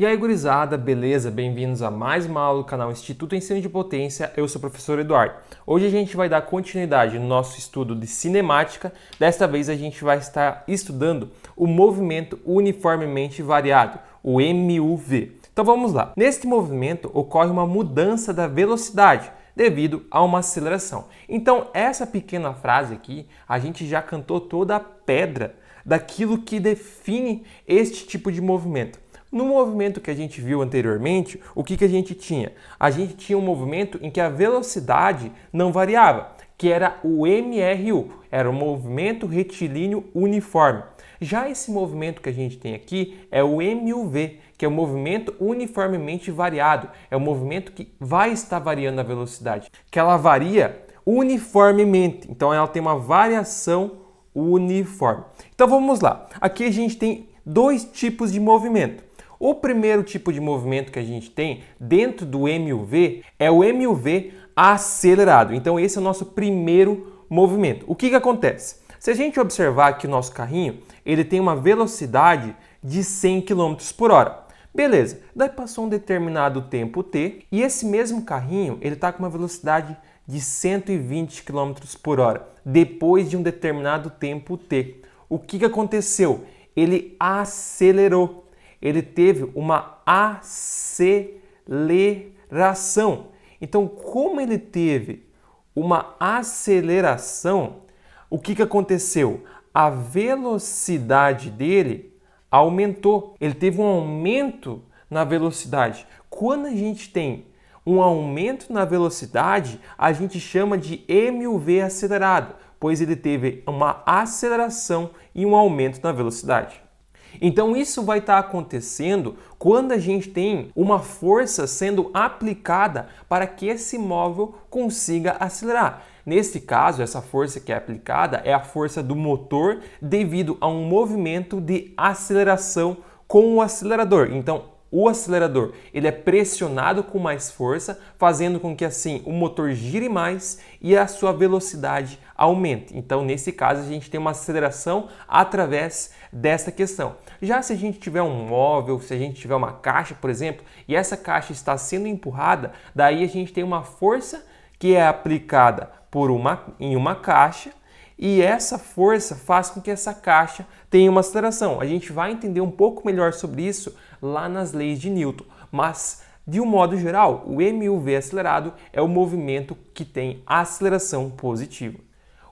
E aí, gurizada, beleza? Bem-vindos a mais uma aula do canal Instituto Ensino de Potência. Eu sou o professor Eduardo. Hoje a gente vai dar continuidade no nosso estudo de cinemática. Desta vez a gente vai estar estudando o movimento uniformemente variado, o MUV. Então vamos lá. Neste movimento ocorre uma mudança da velocidade devido a uma aceleração. Então essa pequena frase aqui, a gente já cantou toda a pedra daquilo que define este tipo de movimento. No movimento que a gente viu anteriormente, o que a gente tinha? A gente tinha um movimento em que a velocidade não variava, que era o MRU, era o movimento retilíneo uniforme. Já esse movimento que a gente tem aqui é o MUV, que é o movimento uniformemente variado, é o movimento que vai estar variando a velocidade, que ela varia uniformemente, então ela tem uma variação uniforme. Então vamos lá, aqui a gente tem dois tipos de movimento. O primeiro tipo de movimento que a gente tem dentro do MUV é o MUV acelerado. Então esse é o nosso primeiro movimento. O que acontece? Se a gente observar que o nosso carrinho ele tem uma velocidade de 100 km por hora. Beleza, daí passou um determinado tempo T e esse mesmo carrinho ele está com uma velocidade de 120 km por hora depois de um determinado tempo T. O que aconteceu? Ele acelerou. Ele teve uma aceleração. Então, como ele teve uma aceleração, o que aconteceu? A velocidade dele aumentou. Ele teve um aumento na velocidade. Quando a gente tem um aumento na velocidade, a gente chama de MUV acelerado, pois ele teve uma aceleração e um aumento na velocidade. Então isso vai estar acontecendo quando a gente tem uma força sendo aplicada para que esse móvel consiga acelerar. Nesse caso, essa força que é aplicada é a força do motor devido a um movimento de aceleração com o acelerador. Então, o acelerador ele é pressionado com mais força, fazendo com que assim o motor gire mais e a sua velocidade aumente. Então, nesse caso, a gente tem uma aceleração através dessa questão. Já se a gente tiver um móvel, se a gente tiver uma caixa, por exemplo, e essa caixa está sendo empurrada, daí a gente tem uma força que é aplicada em uma caixa e essa força faz com que essa caixa tenha uma aceleração. A gente vai entender um pouco melhor sobre isso lá nas leis de Newton, mas de um modo geral, o MUV acelerado é o movimento que tem aceleração positiva.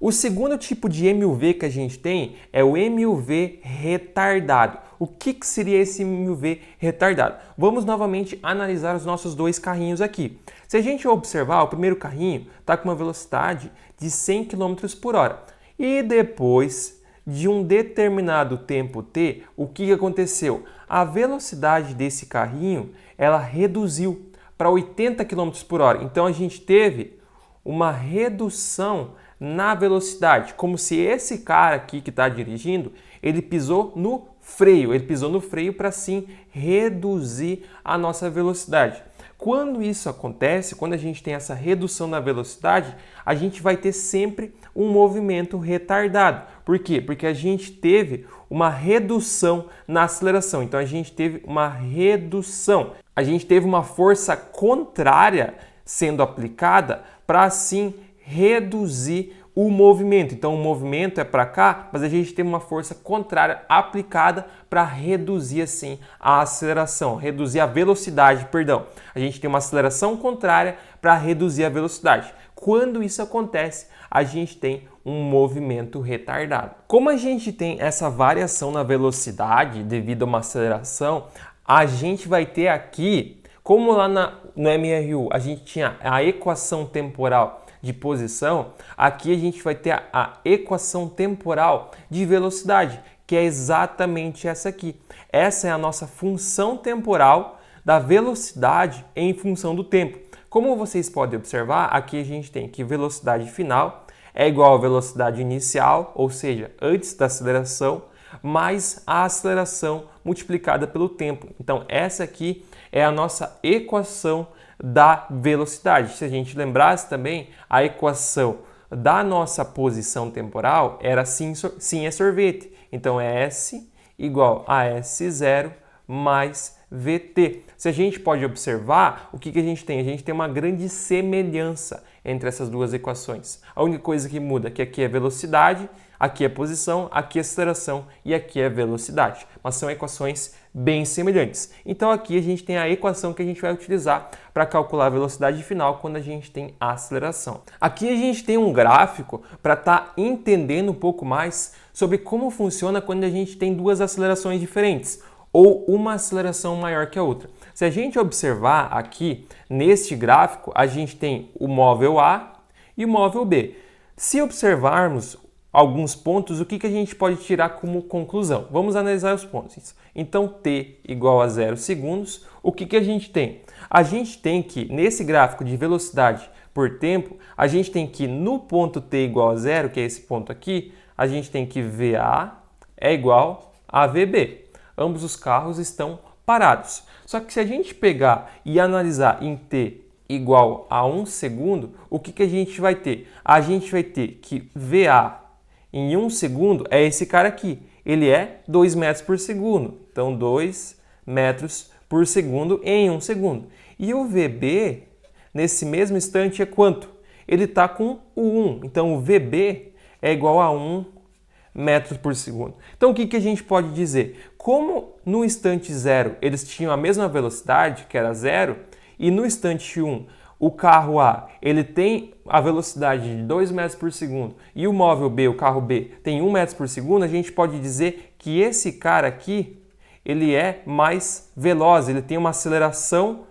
O segundo tipo de MUV que a gente tem é o MUV retardado. O que seria esse MUV retardado? Vamos novamente analisar os nossos dois carrinhos aqui. Se a gente observar, o primeiro carrinho está com uma velocidade de 100 km por hora. E depois de um determinado tempo T, o que aconteceu? A velocidade desse carrinho ela reduziu para 80 km por hora. Então a gente teve uma redução na velocidade, como se esse cara aqui que está dirigindo, ele pisou no freio, para sim reduzir a nossa velocidade. Quando isso acontece, quando a gente tem essa redução na velocidade, a gente vai ter sempre um movimento retardado. Por quê? Porque a gente teve uma redução na aceleração. Então a gente teve uma redução. A gente teve uma força contrária sendo aplicada para assim reduzir o movimento. Então o movimento é para cá, mas a gente tem uma força contrária aplicada para reduzir assim a aceleração, reduzir a velocidade, perdão. A gente tem uma aceleração contrária para reduzir a velocidade. Quando isso acontece, a gente tem um movimento retardado. Como a gente tem essa variação na velocidade devido a uma aceleração, a gente vai ter aqui, como lá no MRU a gente tinha a equação temporal de posição, aqui a gente vai ter a equação temporal de velocidade, que é exatamente essa aqui. Essa é a nossa função temporal da velocidade em função do tempo. Como vocês podem observar, aqui a gente tem que velocidade final é igual à velocidade inicial, ou seja, antes da aceleração, mais a aceleração multiplicada pelo tempo. Então essa aqui é a nossa equação da velocidade. Se a gente lembrasse também, a equação da nossa posição temporal era sim é sorvete. Então é S igual a S0 mais VT. Se a gente pode observar, o que a gente tem? A gente tem uma grande semelhança entre essas duas equações. A única coisa que muda é que aqui é velocidade, aqui é posição, aqui é aceleração e aqui é velocidade. Mas são equações bem semelhantes. Então aqui a gente tem a equação que a gente vai utilizar para calcular a velocidade final quando a gente tem a aceleração. Aqui a gente tem um gráfico para estar entendendo um pouco mais sobre como funciona quando a gente tem duas acelerações diferentes ou uma aceleração maior que a outra. Se a gente observar aqui neste gráfico, a gente tem o móvel A e o móvel B. Se observarmos alguns pontos, o que a gente pode tirar como conclusão? Vamos analisar os pontos. Então, t igual a 0 segundos, o que a gente tem? A gente tem que, nesse gráfico de velocidade por tempo, a gente tem que no ponto t igual a 0, que é esse ponto aqui, a gente tem que VA é igual a VB. Ambos os carros estão parados. Só que se a gente pegar e analisar em t igual a 1 segundo, o que a gente vai ter? A gente vai ter que VA em 1 segundo é esse cara aqui. Ele é 2 metros por segundo. Então, 2 metros por segundo em 1 segundo. E o VB, nesse mesmo instante, é quanto? Ele está com o 1. Então, o VB é igual a 1 metros por segundo. Então, o que a gente pode dizer? Como no instante 0 eles tinham a mesma velocidade, que era 0, e no instante 1 o carro A ele tem a velocidade de 2 metros por segundo e o móvel B, o carro B, tem 1 metro por segundo, a gente pode dizer que esse cara aqui ele é mais veloz, ele tem uma aceleração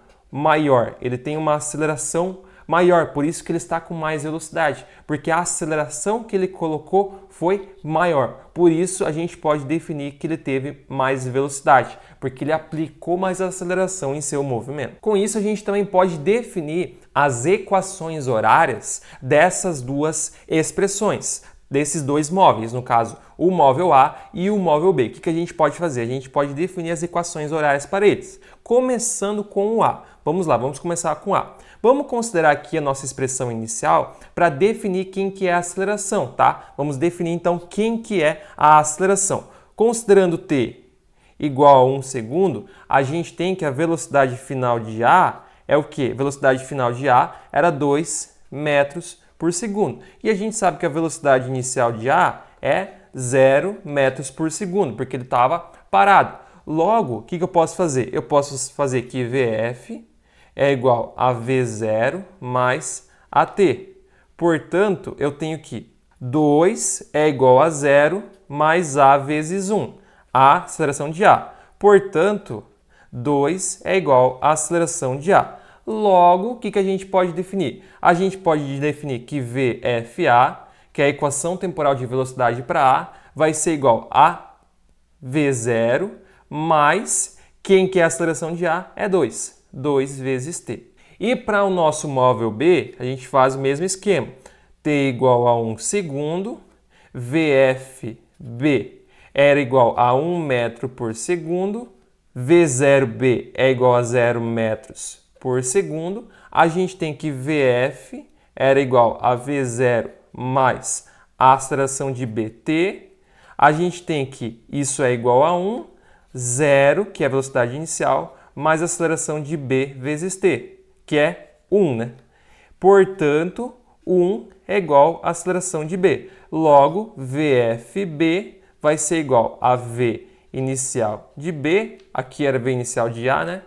maior, por isso que ele está com mais velocidade, porque a aceleração que ele colocou foi maior. Por isso a gente pode definir que ele teve mais velocidade, porque ele aplicou mais aceleração em seu movimento. Com isso a gente também pode definir as equações horárias dessas duas expressões, desses dois móveis, no caso, o móvel A e o móvel B. O que a gente pode fazer? A gente pode definir as equações horárias para eles, começando com o A. Vamos lá, vamos começar com A. Vamos considerar aqui a nossa expressão inicial para definir quem que é a aceleração, tá? Vamos definir então quem que é a aceleração. Considerando t igual a 1 segundo, a gente tem que a velocidade final de A é o quê? A velocidade final de A era 2 metros por segundo. E a gente sabe que a velocidade inicial de A é 0 metros por segundo, porque ele estava parado. Logo, o que eu posso fazer? Eu posso fazer que VF é igual a V0 mais AT. Portanto, eu tenho que 2 é igual a 0 mais A vezes 1, a aceleração de A. Portanto, 2 é igual à aceleração de A. Logo, o que a gente pode definir? A gente pode definir que VFA, que é a equação temporal de velocidade para A, vai ser igual a V0 mais quem que é a aceleração de A é 2. 2 vezes t. E para o nosso móvel B, a gente faz o mesmo esquema. T igual a 1 segundo, VFB era igual a 1 metro por segundo, V0B é igual a 0 metros por segundo. A gente tem que VF era igual a V0 mais a aceleração de BT. A gente tem que isso é igual a 1, 0, que é a velocidade inicial, mais a aceleração de B vezes T, que é 1, né? Portanto, 1 é igual à aceleração de B. Logo, VFB vai ser igual a V inicial de B, aqui era V inicial de A, né?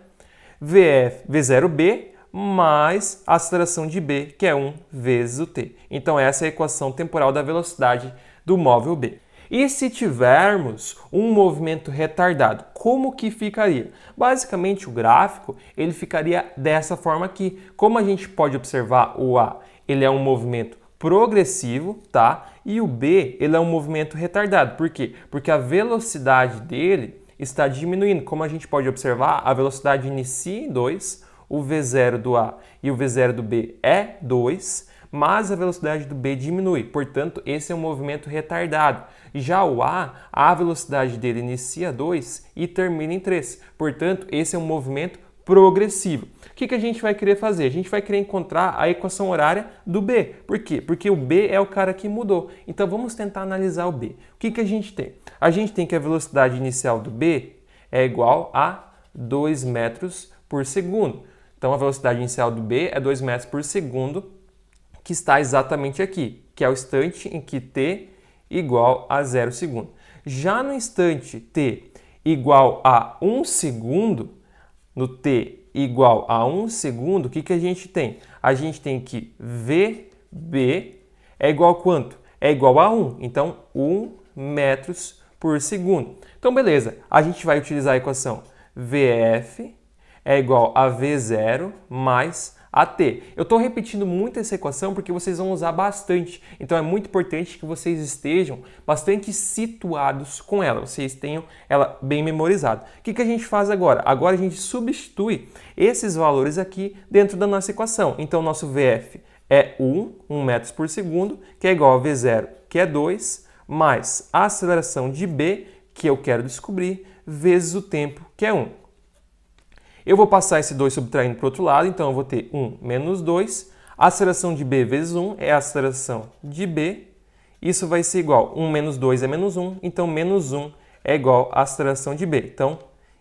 V0B mais a aceleração de B, que é 1 vezes o T. Então, essa é a equação temporal da velocidade do móvel B. E se tivermos um movimento retardado, como que ficaria? Basicamente, o gráfico ele ficaria dessa forma aqui. Como a gente pode observar, o A ele é um movimento progressivo, tá? E o B ele é um movimento retardado. Por quê? Porque a velocidade dele está diminuindo. Como a gente pode observar, a velocidade inicia em 2, o V0 do A e o V0 do B é 2, mas a velocidade do B diminui. Portanto, esse é um movimento retardado. Já o a velocidade dele inicia 2 e termina em 3. Portanto, esse é um movimento progressivo. O que a gente vai querer fazer? A gente vai querer encontrar a equação horária do B. Por quê? Porque o B é o cara que mudou. Então, vamos tentar analisar o B. O que a gente tem? A gente tem que a velocidade inicial do B é igual a 2 metros por segundo. Então, a velocidade inicial do B é 2 metros por segundo, que está exatamente aqui, que é o instante em que t igual a 0 segundo. Já no instante t igual a 1 segundo, no t igual a 1 segundo, o que a gente tem? A gente tem que VB é igual a quanto? É igual a 1. Então, 1 metros por segundo. Então, beleza. A gente vai utilizar a equação VF é igual a V0 mais AT. Eu estou repetindo muito essa equação porque vocês vão usar bastante. Então, é muito importante que vocês estejam bastante situados com ela. Vocês tenham ela bem memorizada. O que a gente faz agora? Agora a gente substitui esses valores aqui dentro da nossa equação. Então, nosso VF é 1 metros por segundo, que é igual a V0, que é 2, mais a aceleração de B, que eu quero descobrir, vezes o tempo, que é 1. Eu vou passar esse 2 subtraindo para o outro lado, então eu vou ter 1 menos 2. A aceleração de B vezes 1 é a aceleração de B. Isso vai ser igual, 1 menos 2 é menos 1, então menos 1 é igual à aceleração de B. Então,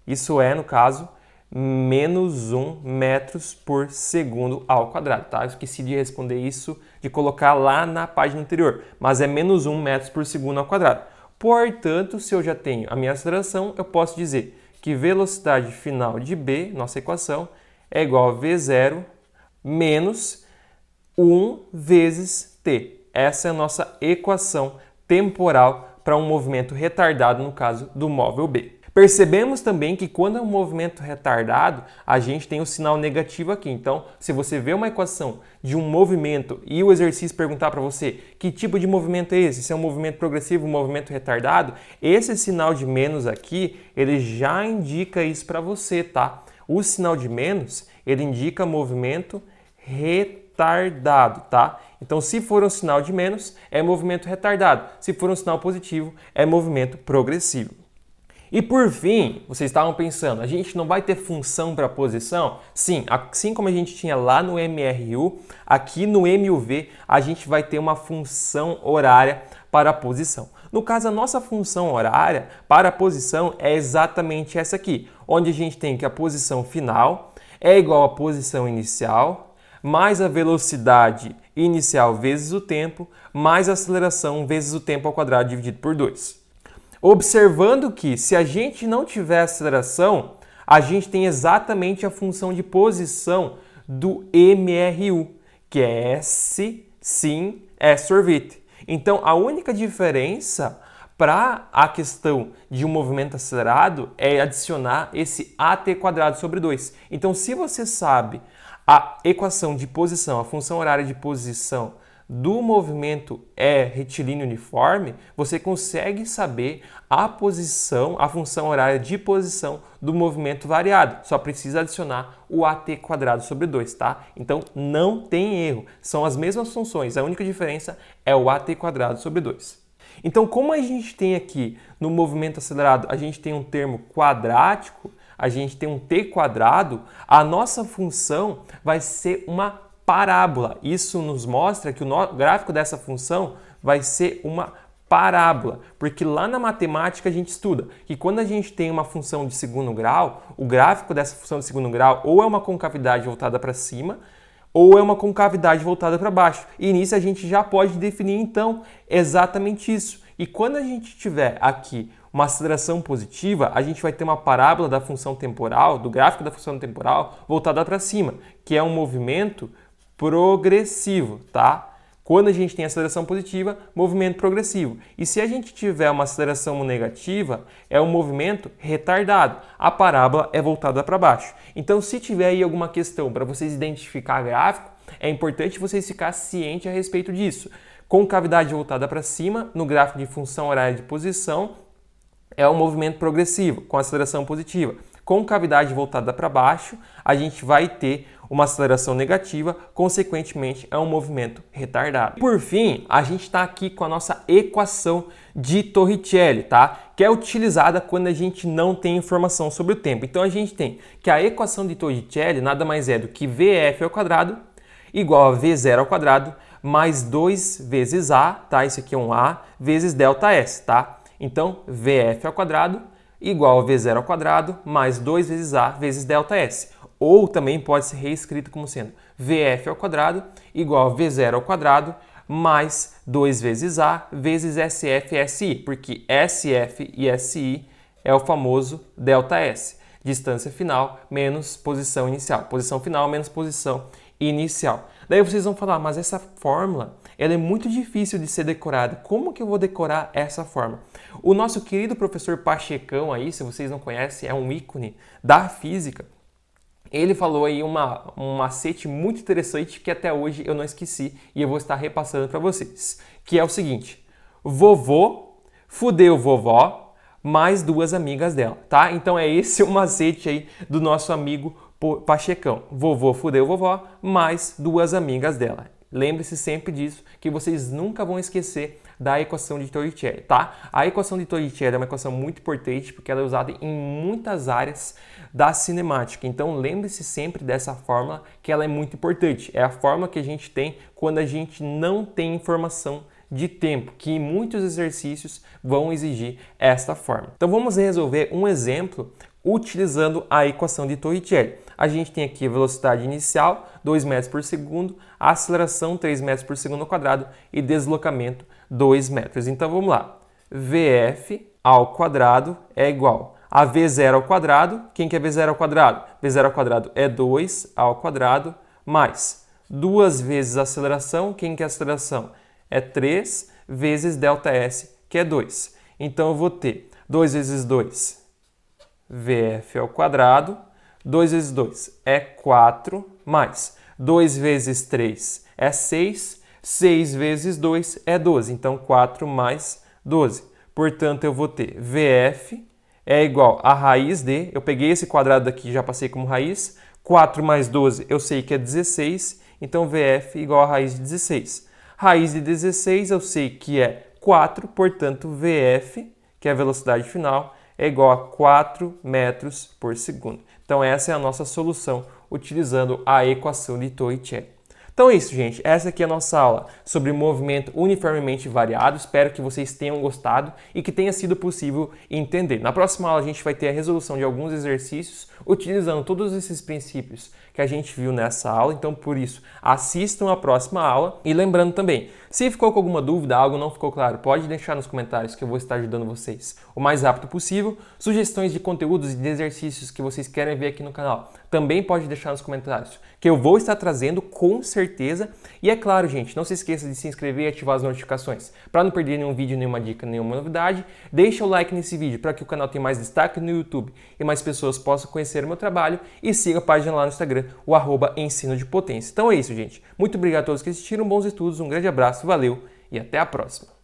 isso é, no caso, menos 1 metros por segundo ao quadrado, tá? Eu esqueci de responder isso, de colocar lá na página anterior, mas é menos 1 metros por segundo ao quadrado. Portanto, se eu já tenho a minha aceleração, eu posso dizer que velocidade final de B, nossa equação, é igual a V0 menos 1 vezes t. Essa é a nossa equação temporal para um movimento retardado, no caso do móvel B. Percebemos também que quando é um movimento retardado, a gente tem o sinal negativo aqui. Então, se você vê uma equação de um movimento e o exercício perguntar para você que tipo de movimento é esse, se é um movimento progressivo, um movimento retardado, esse sinal de menos aqui, ele já indica isso para você, tá? O sinal de menos, ele indica movimento retardado, tá? Então, se for um sinal de menos, é movimento retardado. Se for um sinal positivo, é movimento progressivo. E por fim, vocês estavam pensando, a gente não vai ter função para posição? Sim, assim como a gente tinha lá no MRU, aqui no MUV a gente vai ter uma função horária para a posição. No caso, a nossa função horária para a posição é exatamente essa aqui, onde a gente tem que a posição final é igual à posição inicial, mais a velocidade inicial vezes o tempo, mais a aceleração vezes o tempo ao quadrado dividido por 2. Observando que se a gente não tiver aceleração, a gente tem exatamente a função de posição do MRU, que é S, sim, S sorvete. Então, a única diferença para a questão de um movimento acelerado é adicionar esse AT² sobre 2. Então, se você sabe a equação de posição, a função horária de posição do movimento é retilíneo uniforme, você consegue saber a posição, a função horária de posição do movimento variado. Só precisa adicionar o AT² sobre 2, tá? Então não tem erro, são as mesmas funções, a única diferença é o AT² sobre 2. Então, como a gente tem aqui no movimento acelerado, a gente tem um termo quadrático, a gente tem um t², a nossa função vai ser uma parábola. Isso nos mostra que o gráfico dessa função vai ser uma parábola, porque lá na matemática a gente estuda que quando a gente tem uma função de segundo grau, o gráfico dessa função de segundo grau ou é uma concavidade voltada para cima ou é uma concavidade voltada para baixo. E nisso a gente já pode definir então exatamente isso. E quando a gente tiver aqui uma aceleração positiva, a gente vai ter uma parábola da função temporal, do gráfico da função temporal voltada para cima, que é um movimento progressivo, tá? Quando a gente tem aceleração positiva, movimento progressivo. E se a gente tiver uma aceleração negativa, é um movimento retardado. A parábola é voltada para baixo. Então, se tiver aí alguma questão para vocês identificar gráfico, é importante vocês ficarem cientes a respeito disso. Concavidade voltada para cima, no gráfico de função horária de posição, é um movimento progressivo, com aceleração positiva. Concavidade voltada para baixo, a gente vai ter uma aceleração negativa, consequentemente é um movimento retardado. Por fim, a gente está aqui com a nossa equação de Torricelli, tá? Que é utilizada quando a gente não tem informação sobre o tempo. Então a gente tem que a equação de Torricelli nada mais é do que VF² igual a V0² mais 2 vezes A, tá? Isso aqui é um A, vezes ΔS, tá? Então, VF² igual a V0 ao quadrado mais 2 vezes A vezes ΔS. Ou também pode ser reescrito como sendo VF ao quadrado igual a V0 ao quadrado mais 2 vezes A vezes SF e SI, porque SF e SI é o famoso ΔS. Distância final menos posição inicial. Posição final menos posição inicial. Daí vocês vão falar, mas essa fórmula ela é muito difícil de ser decorada. Como que eu vou decorar essa fórmula? O nosso querido professor Pachecão aí, se vocês não conhecem, é um ícone da física. Ele falou aí um macete muito interessante que até hoje eu não esqueci e eu vou estar repassando para vocês. Que é o seguinte, vovô fudeu vovó mais 2 amigas dela, tá? Então é esse o macete aí do nosso amigo Pachecão. Vovô fudeu vovó mais 2 amigas dela. Lembre-se sempre disso, que vocês nunca vão esquecer da equação de Torricelli, tá? A equação de Torricelli é uma equação muito importante porque ela é usada em muitas áreas da cinemática. Então lembre-se sempre dessa fórmula que ela é muito importante. É a fórmula que a gente tem quando a gente não tem informação de tempo, que em muitos exercícios vão exigir esta fórmula. Então vamos resolver um exemplo utilizando a equação de Torricelli. A gente tem aqui a velocidade inicial, 2 metros por segundo, a aceleração, 3 metros por segundo ao quadrado e deslocamento, 2 metros. Então vamos lá. VF ao quadrado é igual a V0 ao quadrado. Quem que é V0 ao quadrado? V0 ao quadrado é 2 ao quadrado mais 2 vezes a aceleração. Quem que é a aceleração? É 3 vezes ΔS, que é 2. Então eu vou ter 2 vezes 2, VF ao quadrado. 2 vezes 2 é 4, mais 2 vezes 3 é 6, 6 vezes 2 é 12, então 4 mais 12. Portanto, eu vou ter VF é igual a raiz de, eu peguei esse quadrado daqui e já passei como raiz, 4 mais 12 eu sei que é 16, então VF igual a raiz de 16. Raiz de 16 eu sei que é 4, portanto VF, que é a velocidade final, é igual a 4 metros por segundo. Então essa é a nossa solução utilizando a equação de Torricelli. Então é isso, gente. Essa aqui é a nossa aula sobre movimento uniformemente variado. Espero que vocês tenham gostado e que tenha sido possível entender. Na próxima aula a gente vai ter a resolução de alguns exercícios utilizando todos esses princípios que a gente viu nessa aula. Então, por isso, assistam a próxima aula. E lembrando também, se ficou com alguma dúvida, algo não ficou claro, pode deixar nos comentários que eu vou estar ajudando vocês o mais rápido possível. Sugestões de conteúdos e de exercícios que vocês querem ver aqui no canal, também pode deixar nos comentários, que eu vou estar trazendo com certeza. E é claro, gente, não se esqueça de se inscrever e ativar as notificações para não perder nenhum vídeo, nenhuma dica, nenhuma novidade. Deixa o like nesse vídeo para que o canal tenha mais destaque no YouTube e mais pessoas possam conhecer o meu trabalho, e siga a página lá no Instagram, o @ensino de potência. Então é isso, gente. Muito obrigado a todos que assistiram, bons estudos, um grande abraço, valeu e até a próxima.